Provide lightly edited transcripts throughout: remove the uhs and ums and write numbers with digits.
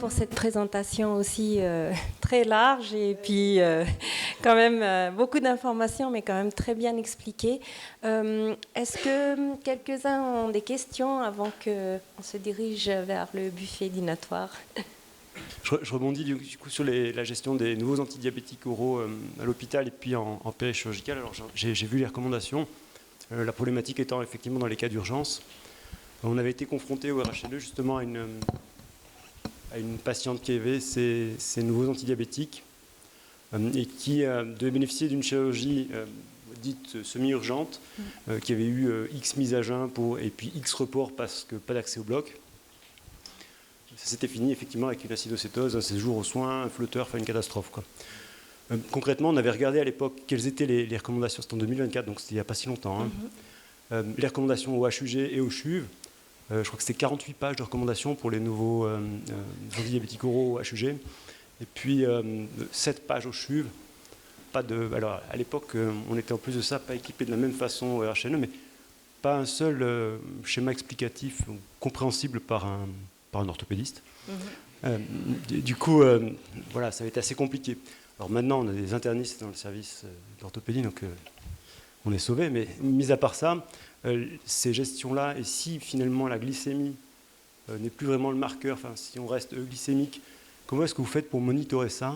pour cette présentation aussi très large et puis quand même beaucoup d'informations, mais quand même très bien expliquées. Est-ce que quelques-uns ont des questions avant qu'on se dirige vers le buffet dînatoire? Je rebondis du coup sur la gestion des nouveaux antidiabétiques oraux à l'hôpital et puis en périchirurgical. Alors j'ai vu les recommandations, la problématique étant effectivement dans les cas d'urgence. On avait été confronté au RHLE justement à une patiente qui avait ces nouveaux antidiabétiques et qui devait bénéficier d'une chirurgie dite semi-urgente, qui avait eu X mise à jeun et puis X report parce que pas d'accès au bloc. Ça s'était fini effectivement avec une acidocétose, un séjour aux soins, un flotteur, enfin une catastrophe, quoi. Concrètement, on avait regardé à l'époque quelles étaient les recommandations, c'était en 2024, donc c'était il n'y a pas si longtemps. Les recommandations au HUG et au CHUV, je crois que c'était 48 pages de recommandations pour les nouveaux antidiabétiques oraux au HUG, et puis 7 pages au CHUV. Alors à l'époque, on était en plus de ça pas équipé de la même façon au RHNE, mais pas un seul schéma explicatif compréhensible par un orthopédiste. Du coup, voilà, ça va être assez compliqué. Alors maintenant, on a des internistes dans le service d'orthopédie, donc on est sauvés. Mais mis à part ça, ces gestions-là, et si finalement la glycémie n'est plus vraiment le marqueur, enfin si on reste glycémique, comment est-ce que vous faites pour monitorer ça?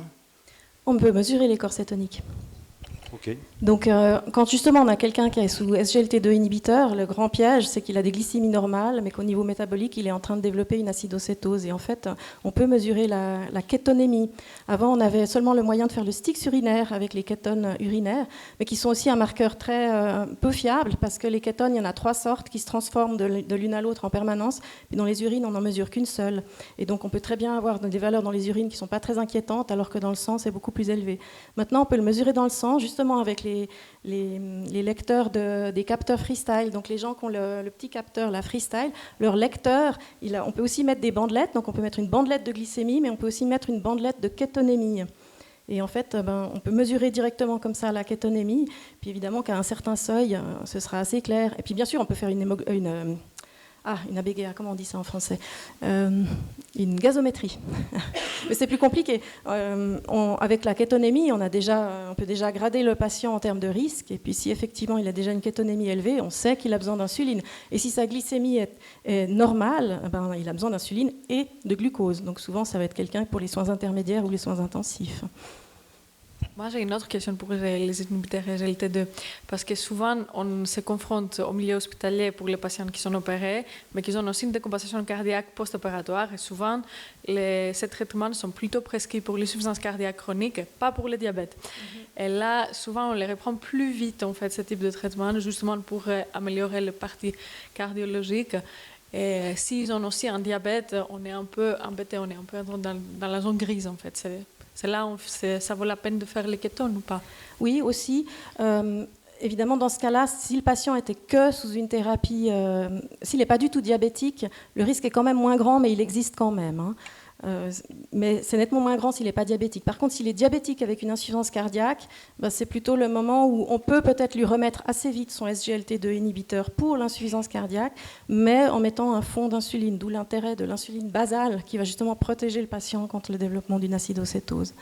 On peut mesurer les corps cétoniques. Okay. Donc, quand justement on a quelqu'un qui est sous SGLT2 inhibiteur, le grand piège, c'est qu'il a des glycémies normales, mais qu'au niveau métabolique, il est en train de développer une acidocétose. Et en fait, on peut mesurer la kétonémie. Avant, on avait seulement le moyen de faire le Stix urinaire avec les kétones urinaires, mais qui sont aussi un marqueur très peu fiable, parce que les kétones, il y en a 3 sortes qui se transforment de l'une à l'autre en permanence. Puis dans les urines, on n'en mesure qu'une seule. Et donc, on peut très bien avoir des valeurs dans les urines qui ne sont pas très inquiétantes, alors que dans le sang, c'est beaucoup plus élevé. Maintenant, on peut le mesurer dans le sang, justement avec les lecteurs des capteurs freestyle. Donc les gens qui ont le petit capteur, la freestyle, leur lecteur, on peut aussi mettre des bandelettes. Donc on peut mettre une bandelette de glycémie, mais on peut aussi mettre une bandelette de kétonémie. Et en fait, on peut mesurer directement comme ça la kétonémie. Puis évidemment qu'à un certain seuil, ce sera assez clair. Et puis bien sûr, on peut faire une ABGA, comment on dit ça en français, une gazométrie. Mais c'est plus compliqué. Avec la kétonémie, on peut déjà grader le patient en termes de risque. Et puis si effectivement il a déjà une kétonémie élevée, on sait qu'il a besoin d'insuline. Et si sa glycémie est normale, il a besoin d'insuline et de glucose. Donc souvent, ça va être quelqu'un pour les soins intermédiaires ou les soins intensifs. Moi, j'ai une autre question pour les inhibiteurs SGLT2, parce que souvent, on se confronte au milieu hospitalier pour les patients qui sont opérés, mais qui ont aussi une décompensation cardiaque post-opératoire. Et souvent, ces traitements sont plutôt prescrits pour l'insuffisance cardiaque chronique, pas pour le diabète. Et là, souvent, on les reprend plus vite, en fait, ce type de traitement, justement pour améliorer la partie cardiologique. Et s'ils ont aussi un diabète, on est un peu embêté, on est un peu dans la zone grise, en fait. C'est là où ça vaut la peine de faire les kétones ou pas? Oui, aussi. Évidemment, dans ce cas-là, si le patient était que sous une thérapie, s'il n'est pas du tout diabétique, le risque est quand même moins grand, mais il existe quand même. Hein. Mais c'est nettement moins grand s'il n'est pas diabétique. Par contre, s'il est diabétique avec une insuffisance cardiaque, c'est plutôt le moment où on peut peut-être lui remettre assez vite son SGLT2 inhibiteur pour l'insuffisance cardiaque, mais en mettant un fond d'insuline, d'où l'intérêt de l'insuline basale qui va justement protéger le patient contre le développement d'une acidocétose.